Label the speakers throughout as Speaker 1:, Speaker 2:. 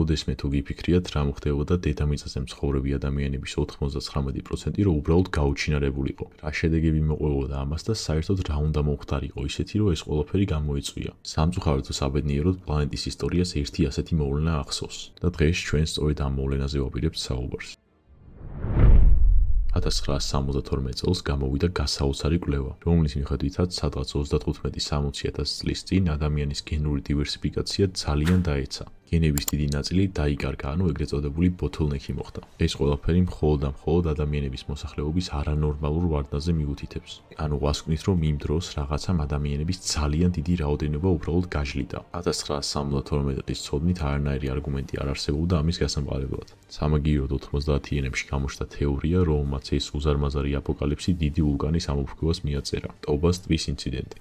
Speaker 1: მოდესმე თუ გიფიქრიათ, რა მოხდებოდა დედამიწაზე მცხოვრები ადამიანების 99%, რომ უბრალოდ გაუჩინარებულიყო. რა შედეგები მოყვებოდა ამას და საერთოდ რა უნდა მოხდარიყო ისეთი, რომ ეს ყველაფერი გამოიწვია. სამწუხაროდ თუ საბედნიეროდ პლანეტის ისტორიას ერთი ასეთი მოვლენა ახსოვს და დღეს ჩვენ სწორედ ამ მოვლენაზე ვაპირებთ საუბარს. 1972 წელს გამოვიდა გასაოცარი კვლევა, რომლის მიხედვითაც სადღაც 35-60,000 წლის წინ ადამიანის გენური დივერსიფიკაცია ძალიან დაეცა. გენების დიდი ნაწილი დაიკარგა, ანუ ეგრეთ წოდებული ბოთლნექი მოხდა. ეს ყველაფერი მხოლოდ და მხოლოდ ადამიანების მოსახლეობის არანორმალურ ვარდნაზე მიუთითებს. ანუ ვასკვნით, რომ იმ დროს რაღაცამ ადამიანების ძალიან დიდი რაოდენობა უბრალოდ გაჟლიტა. 1972 წლის ცოდნით არანაირი არგუმენტი არ არსებობდა ამის გასამყარებლად. სამაგიეროდ 90-იანებში გამოჩნდა თეორია, რომელმაც ეს უზარმაზარი აპოკალიფსი დიდი ვულკანის ამოფრქვევას მიაწერა. ტობას ტბის ინციდენტი.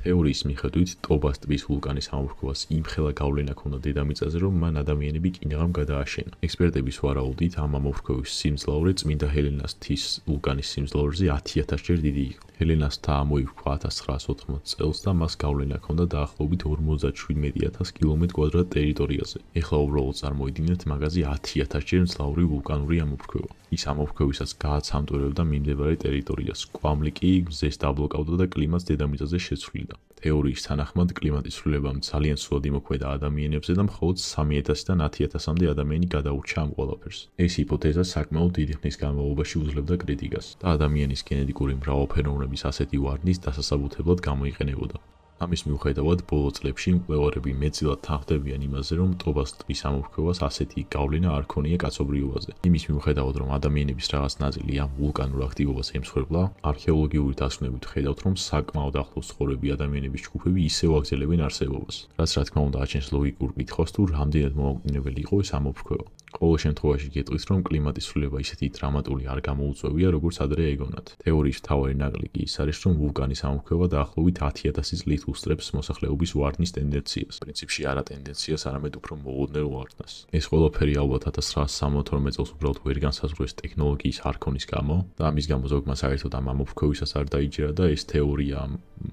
Speaker 1: თეორიის მიხედვით, ტობას ტბის ვულკანის ამოფრქვევას იმხელა გავლენა ჰქონდა დედამიწაზე, რომ მან ადამიანები კინაღამ გადააშენა. ექსპერტების ვარაუდით, ამ ამოფრქვევის სიმძლავრე წმინდა ჰელენას მთის ვულკანის სიმძლავრეზე 10,000 ჯერ დიდი იყო. ჰელენას მთა ამოიფრქვა 1980 წელს და მას გავლენა ჰქონდა დაახლოებით 57,000 კილომეტრ-კვადრატ ტერიტორიაზე. ეხლა უბრალოდ წარმოიდგინეთ მაგაზე 10,000 ჯერ მძლავრი ვულკანური ამოფრქვევა. ის ამოფრქვევისაც გააცამტვრებდა მიმდებარე ტერიტორიას. კვამლი კი მზეს დაბლოკავდა და კლიმატს დედამიწაზე შეცვლიდა. თეორიის თანახმად კლიმატის ცვლილებამ ძალიან სულად იმოქმედა ადამიანებზე და მხოლოდ 3,000-დან 10,000-მდე ადამიანი გადაურჩა ამ ყველაფერს. ეს ჰიპოთეზა საკმაოდ დიდი ხნის განმავლობაში უძლებდა კრიტიკას და ადამიანის გენეტიკური მრავალფეროვნების ასეთი ვარდნის დასასაბუთებლად გამოიყენებოდა. ამის მიუხედავად, ბოლო წლებში მკვლევარები მეტწილად თანხმდებიან იმაზე, რომ ტობას ტბის ამოფრქვევას ასეთი გავლენა არ ქონია კაცობრიობაზე. იმის მიუხედავად, რომ ადამიანების რაღაც ნაწილი ამ ვულკანურ აქტივობას ემსხვერპლა, არქეოლოგიური დასკვნებით ხედავთ, რომ საკმაოდ ახლოს ცხოვრები ადამიანების ჯგუფები ისევ აგრძელებენ არსებობას, რაც რა თქმა უნდა აჩენს ლოგიკურ კითხვას, თუ რამდენად მომაკვდინებელი იყო ეს ამოფრქვევა. ყოველ შემთხვევაში გეტყვით, რომ კლიმატის ცვლილება ისეთი დრამატული არ გამოუწვევია, როგორც ადრე ეგონათ. თეორიის მთავარი ნაკლი კი ის არის, რომ ვულკანის ამოფრქვევა დაახლოებით 10,000 წლით უსწრებს მოსახლეობის ვარდნის ტენდენციას. პრინციპში არა ტენდენციას, არამედ უფრო მოულოდნელ ვარდნას. ეს ყველაფერი ალბათ 1972 წელს უბრალოდ ვერ განსაზღვრეს ტექნოლოგიის არქონის გამო და ამის გამო ზოგმა საერთოდ ამ ამოფრქვევისას არ დაიჯერა და ეს თეორია,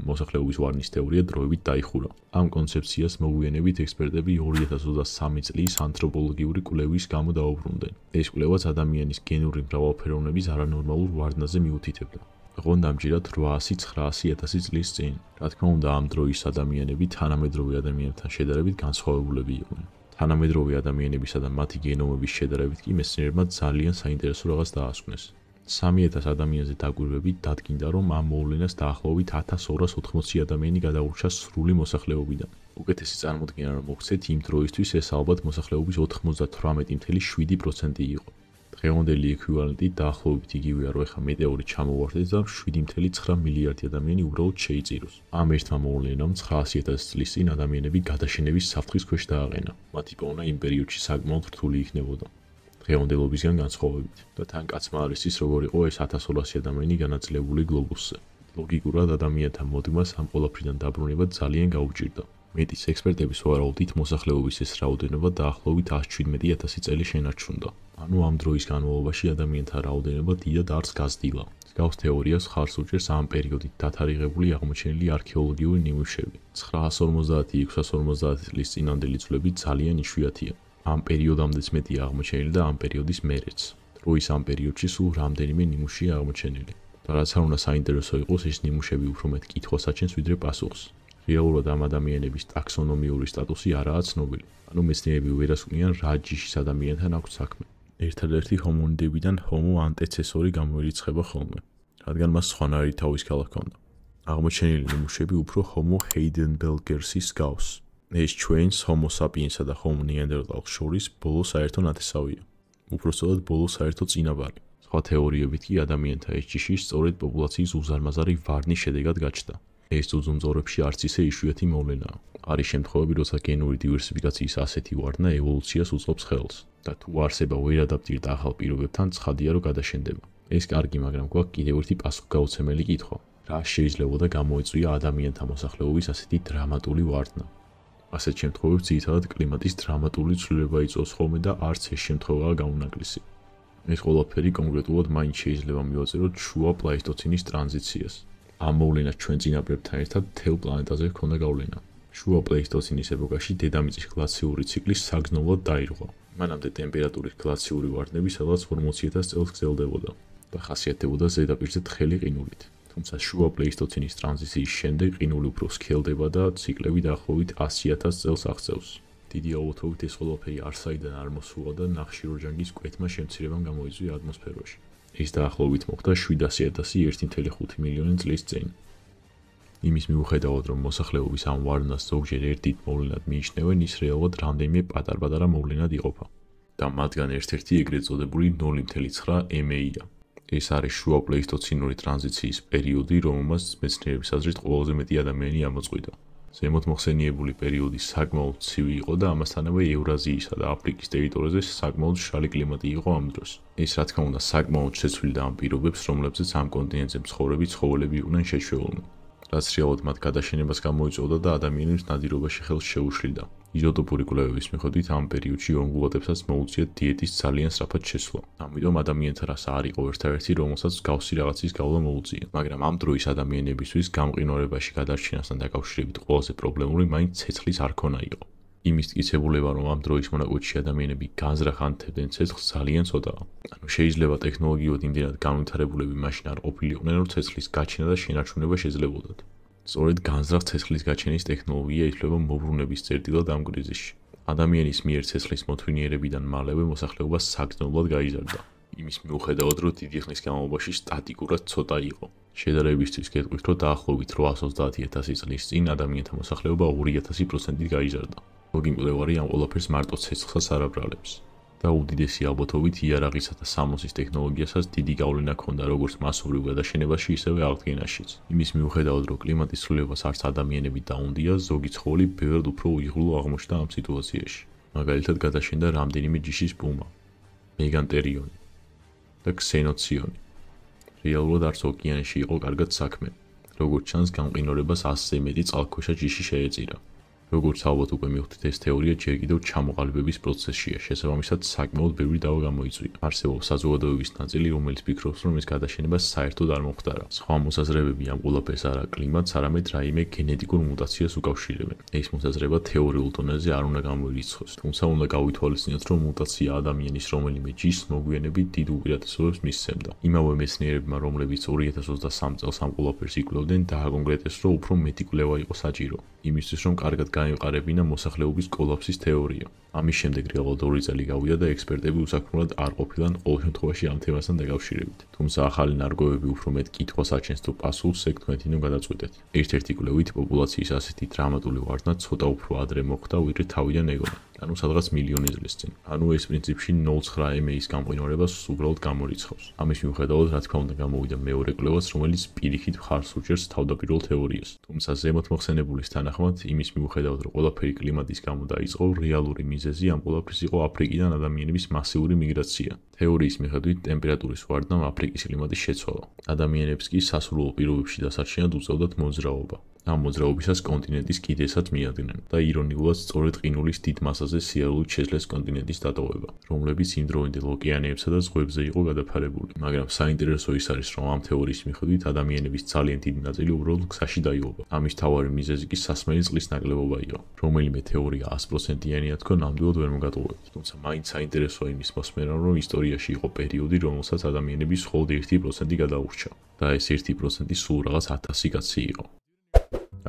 Speaker 1: მოსახლეობის ვარდნის თეორია დროებით დაიხურა. ამ კონცეფციას მოგვიანებით ექსპერტები 2023 წლის ანთროპოლოგიური კვლევის გამო დაუბრუნდნენ. ეს კვლევაც ადამიანის გენური მრავალფეროვნების არანორმალურ ვარდნაზე მიუთითებდა. ოღონდ ამჯერად 800-900,000 წლის წინ. რა თქმა უნდა, ამ დროის ადამიანები თანამედროვე ადამიანებთან შედარებით განსხვავებულები იყვნენ. თანამედროვე ადამიანებისა და მათი გენომების შედარებით კი მეცნიერებმა ძალიან საინტერესო რაღაც დაასკვნეს. 3,000 ადამიანზე დაკვირვებით დადგინდა, რომ ამ მოვლენას დაახლოებით 1280 ადამიანი გადაურჩა სრული მოსახლეობიდან. უკეთესი წარმოდგენა რომ მოხსეთ, იმ დროისთვის ეს ალბათ მოსახლეობის 98.7% იყო. დღევანდელი ექვივალენტი დაახლოებით იგივეა, რომ ეხა მეტეორი ჩამოვარდეს და 7.9 მილიარდი ადამიანი უბრალოდ შეიწიროს. ამ ერთმა მოვლენამ 900,000 წლის წინ ადამიანები გადაშენების საფრთხის ქვეშ დააყენა. მათი პოვნა იმ პერიოდში საკმაოდ რთული იქნებოდა. დღევანდელობისგან განსხვავებით და თან კაცმა არის ის, როგორ იყო ეს 1200 ადამიანი განაწილებული გლობუსზე. ლოგიკურად ადამიანთა მოდმას ამ ყველაფრიდან დაბრუნება ძალიან გაუჭირდა. მეტის ექსპერტების ვარაუდით მოსახლეობის ეს რაოდენობა დაახლოებით 117,000 წელი შენარჩუნდა. ანუ ამ დროის განმავლობაში ადამიანთა რაოდენობა დიდად არც გაზრდილა. მსგავს თეორიას ხარს უჭერს ამ პერიოდით დათარიღებული აღმოჩენილი არქეოლოგიური ნიმუშები. 950-650 წლის წინანდელი ძვლები ძალიან იშვიათია. ამ პერიოდამდეც მეტია აღმოჩენილი და ამ პერიოდის მერეც. დროის ამ პერიოდში სულ რამდენიმე ნიმუშია აღმოჩენილი. და რაც არ უნდა საინტერესო იყოს, ეს ნიმუშები უფრო მეტ კითხვას აჩენს, ვიდრე პასუხს. რეალურად ამ ადამიანების ტაქსონომიური სტატუსი არაა ცნობილი. ანუ მეცნიერები ვერასკვნიან, რა ჯიშის ადამიანთან აქვს საქმე. ერთადერთი ჰომონიდებიდან ჰომო ანტეცესორი გამოირიცხება ხოლმე, რადგან მას სხვანაირი თავის ქალა ჰქონდა. აღმოჩენილი ნიმუშები უფრო ჰომო ჰეიდენბერგერსის გავს. ეს ჩვენს ჰომო საპიენსა და ჰომო ნიანდერტალს შორის ბოლო საერთო ნათესავია. უпростоად ბოლო საერთო წინაპარი. სხვა თეორიებით კი ადამიანთა ეს ჯიში სწორედ პოპულაციის უზარმაზარი ვარდნის შედეგად გაჩნდა. ეს ძუძუმწოვრებში არც ისე იშვიათი მოვლენაა. არის შემთხვევები, როცა გენური დივერსიფიკაციის ასეთი ვარდნა ევოლუციას უწყობს ხელს და თუ არსება ვერ ადაპტირდა ახალ პირობებთან, ცხადია, რომ გადაშენდება. ეს კარგი, მაგრამ გვაქვს კიდევ ერთი პასუხგაუცემელი კითხვა. რა შეიძლებოდა გამოეწვია ადამიანთა მოსახლეობის ასეთი დრამატული ვარდნა? ასეთ შემთხვევებში ძირითადად კლიმატის დრამატული ცვლილება იწვევს ხოლმე და არც ეს შემთხვევაა გაუნაკლისი. ეს ყველაფერი კონკრეტულად მაინც შეიძლება მივაწეროთ შუა პლეისტოცინის ტრანზიციას. ამ მოვლენას ჩვენ წინაპრებთან ერთად მთელ პლანეტაზე ჰქონდა გავლენა. შუა პლეისტოცენის ეპოქაში დედამიწის გლაციური ციკლი საგრძნობლად დაირღვა. მანამდე ტემპერატურის გლაციური ვარდნები სადღაც 40,000 წელს გრძელდებოდა და ხასიათდებოდა ზედაპირზე თხელი ყინულით. თუმცა შუა პლეისტოცენის ტრანზიციის შემდეგ ყინული უფრო სქელდება და ციკლები დაახლოებით 100,000 წელს აღწევს. დიდი ალბათობით ეს ყველაფერი არსაიდან არ მოსულა და ნახშირორჟანგის კვეთმა შემცირებამ გამოიწვია ატმოსფეროში. ეს დაახლოებით მოხდა 700,000 1,5 წლის წინ. იმის მიუხედავად, რომ მოსახლეობის ამ ვარდნას ზოგჯერ ერთ დიდ მოვლენად მიიჩნევენ, ის რეალურად რამდენიმე პატარ-პატარა მოვლენად იყოფა და მათგან ერთ-ერთი ეგრეთ წოდებული 0,9 MA-ია. ეს არის შუა პლეისტოცენური ტრანზიციის პერიოდი, რომელმაც მეცნიერების აზრით ყველაზე მეტი ადამიანი ამოწყვიტა. ზემოთ მოხსენიებული პერიოდი საკმაოდ ცივი იყო და ამასთანავე ევრაზიისა და აფრიკის ტერიტორიაზე საკმაოდ მშრალი კლიმატი იყო ამ დროს. ეს რა თქმა უნდა საკმაოდ შეცვლიდა ამ პირობებს, რომლებზეც ამ კონტინენტზე მცხოვრები ცხოველები იყვნენ შეჩვეულნი. რაც რეალურად მათ გადაშენებას გამოიწვევდა და ადამიანებს ნადირობაში ხელს შეუშლიდა. იზოტოპური კვლევების მიხედვით ამ პერიოდში ონგულადებსაც მოუწიათ დიეტის ძალიან სწრაფად შესვლა. ამიტომ ადამიანთა რასა არ იყო ერთადერთი, რომელსაც გავსი რაღაცის გავლა მოუწია. მაგრამ ამ დროის ადამიანებისთვის გამყინვარებაში გადარჩენასთან დაკავშირებით ყველაზე პრობლემური მაინც ცეცხლის არქონა იყო. იმის მტკიცებულება, რომ ამ დროის მონაკვეთში ადამიანები განზრახ ანთებდნენ ცეცხლს ძალიან ცოტაა. ანუ შეიძლება ტექნოლოგიურად იმდენად განვითარებულები მაშინ არ ყოფილიყვნენ, რომ ცეცხლის გაჩენა და შენარჩუნება შეძლებოდათ. სწორედ განზრახ ცეცხლის გაჩენის ტექნოლოგია ითვლება მოbrunების წერტილად ამ კრიზისში. ადამიანის მიერ ცეცხლის მოთვინიერებიდან მალევე მოსახლეობა საგრძნობლად გაიზარდა. იმის მიუხედავად, რომ დიდი ხნის განმავლობაში სტატიკურად ცოტა იყო. შედარებისთვის გეტყვით, რომ დაახლოებით 830,000 წლის წინ ადამიანთა მოსახლეობა 2,000%-ით გაიზარდა. ზოგი მკვლევარი ამ ყველაფერს მარტო ცეცხლსაც არ აბრალებს. და უდიდესი ალბათობით იარაღისა და სამოსის ტექნოლოგიასაც დიდი გავლენა ჰქონდა როგორც მასობრივ გადაშენებაში, ისევე აღდგენაშიც. იმის მიუხედავად, რომ კლიმატის ცვლილებას არც ადამიანები დაუნდია, ზოგი ცხოველი ბევრად უფრო უიღბლო აღმოჩნდა ამ სიტუაციაში. მაგალითად, გადაშენდა რამდენიმე ჯიშის პუმა, მეგანტერიონი და ქსენოციონი. რეალურად არც ოკეანეში იყო კარგად საქმე. როგორც ჩანს, გამყინვარებას 100-ზე მეტი წყალქვეშა ჯიში შეეწირა. როგორც ალბათ უკვე მივხვდით, ეს თეორია ჯერ კიდევ ჩამოყალიბების პროცესშია, შესაბამისად საკმაოდ ბევრი დავა გამოიწვია. არსებობს საზოგადოების ნაწილი, რომელიც ფიქრობს, რომ ეს გადაშენება საერთოდ არ მოხდარა. სხვა მოსაზრებები ამ ყველაფერს არა კლიმატს, არამედ რაიმე გენეტიკურ მუტაციას უკავშირებენ. ეს მოსაზრება თეორიულ დონეზე არ უნდა გამოირიცხოს, თუმცა უნდა გავითვალისწინოთ, რომ მუტაცია ადამიანის რომელიმე ჯიშს მოგვიანებით დიდ უპირატესობებს მისცემდა. იმავე მეცნიერებმა, რომლებიც 2023 წელს ამ ყველაფერს იკვლევდნენ, დააკონკრეტეს, რომ უფრო მეტი კვლევა იყო საჭირო. იმისთვის, რომ კარგად განეყარებინა მოსახლეობის კოლაფსის თეორია. ამის შემდეგ რეალურად 2 წელი გავიდა და ექსპერტები უსაქმრად არ ყოფილან ყოველ შემთხვევაში ამ თემასთან დაკავშირებით. თუმცა ახალი ნარგავები უფრო მეტ კითხვას აჩენს თუ პასუხს ეგ თქვენთინო გადაწყვეტეთ. ერთ-ერთი კვლევით პოპულაციის ასეთი დრამატული ვარდნა ცოტა უფრო ადრე მოხდა, ვიდრე თავიდან ეგონა. ანუ სადღაც მილიონი წლის წინ. ანუ ეს პრინციპში 0,9 MA-ის გამყინვარებას უბრალოდ გამორიცხავს. ამის მიუხედავად, რა თქმა უნდა, გამოვიდა მეორე კვლევაც, რომელიც პირიქით მხარს უჭერს თავდაპირველ თეორიას. თუმცა ზემოთ მოხსენებულის თანახმად, იმის მიუხედავად, რომ ყველაფერი კლიმატის გამო დაიწყო, რეალური მიზეზი ამ ყველაფრის იყო აფრიკიდან ადამიანების მასიური მიგრაცია. თეორიის მიხედვით, ტემპერატურის ვარდნამ აფრიკის კლიმატი შეცვალა. ადამიანებს კი სასურველ პირობებში დასარჩენად უწევდათ მოძრაობა. ამ მოძრაობისას კონტინენტის კიდესაც მიადგნენ და ირონიულად სწორედ ყინულის დიდ მასაზე სიარულით შეძლეს კონტინენტის დატოვება, რომლებიც იმდროინდელ ოკეანეებსა და ზღვებზე იყო გადაფარებული. მაგრამ საინტერესო ის არის, რომ ამ თეორიის მიხედვით ადამიანების ძალიან დიდი ნაწილი უბრალოდ გზაში დაიღუპა. ამის მთავარი მიზეზი კი სასმელი წყლის ნაკლებობა იყო. რომელიმე თეორია 100%-იანია თქო, ნამდვილად ვერ მოგატოვებთ. თუმცა მაინც საინტერესოა იმის მოსმენა, რომ ისტორიაში იყო პერიოდი, რომელსაც ადამიანების მხოლოდ 1% გადაურჩა და ეს 1% სულ რაღაც 1000 კაცი იყო.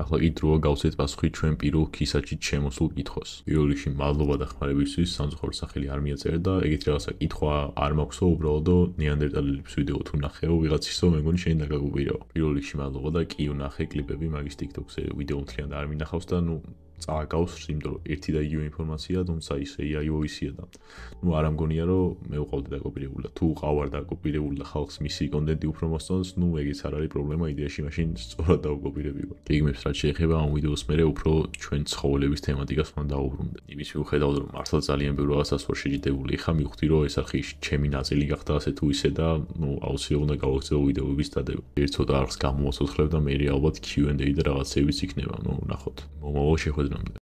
Speaker 1: ახლა კი დროა გავცეთ პასუხი ჩვენ პირველ ქისაჩით შემოსულ კითხვას. პირველ რიგში მადლობა დახმარებისთვის, სამწუხაროდ სახელი არ მიაწერეთ და ეგეთი რაღაცა კითხვა არ მაქვსო, უბრალოდ ნეანდერტალელების ვიდეო თუ ნახეო ვიღაცისო, მეგონი შენ დაგაგუპირავ. პირველ რიგში მადლობა და კი ვნახე კლიპები მაგის TikTok-ზე, ვიდეო მთლიანად არ მინახავს და წააგავს, იმიტომ რომ ერთი და იგივე ინფორმაცია, თუმცა ისე AI-ია და არ ამგონია რომ მე ვყავდი დაკოპირებული და თუ ვყავარ დაკოპირებული და ხალხს მისი კონტენტი უფრო მოსწონს, ეგეც არ არის პრობლემა, იდეაში მაშინ სწორად დავუკოპირები ვარ. გეგმებს რაც შეეხება ამ ვიდეოს მერე უფრო ჩვენ ცხოველების თემატიკას უნდა დავუბრუნდე. იმის მიუხედავად რომ მართლა ძალიან ბევრ რაღაცას ვარ შეჯიდებული, ხა მივხვდი რომ ეს არხი ჩემი ნაწილი გახდა ასე თუ ისე და აუცილებლად უნდა გავაგრძელო ვიდეოების დადება. ერთ ცოტა არხს გამოვაცოცხლებ და მე ალბათ Q&A და რაღაცეებიც იქნება, ნახოთ. მომავალ შეხვედრამდე.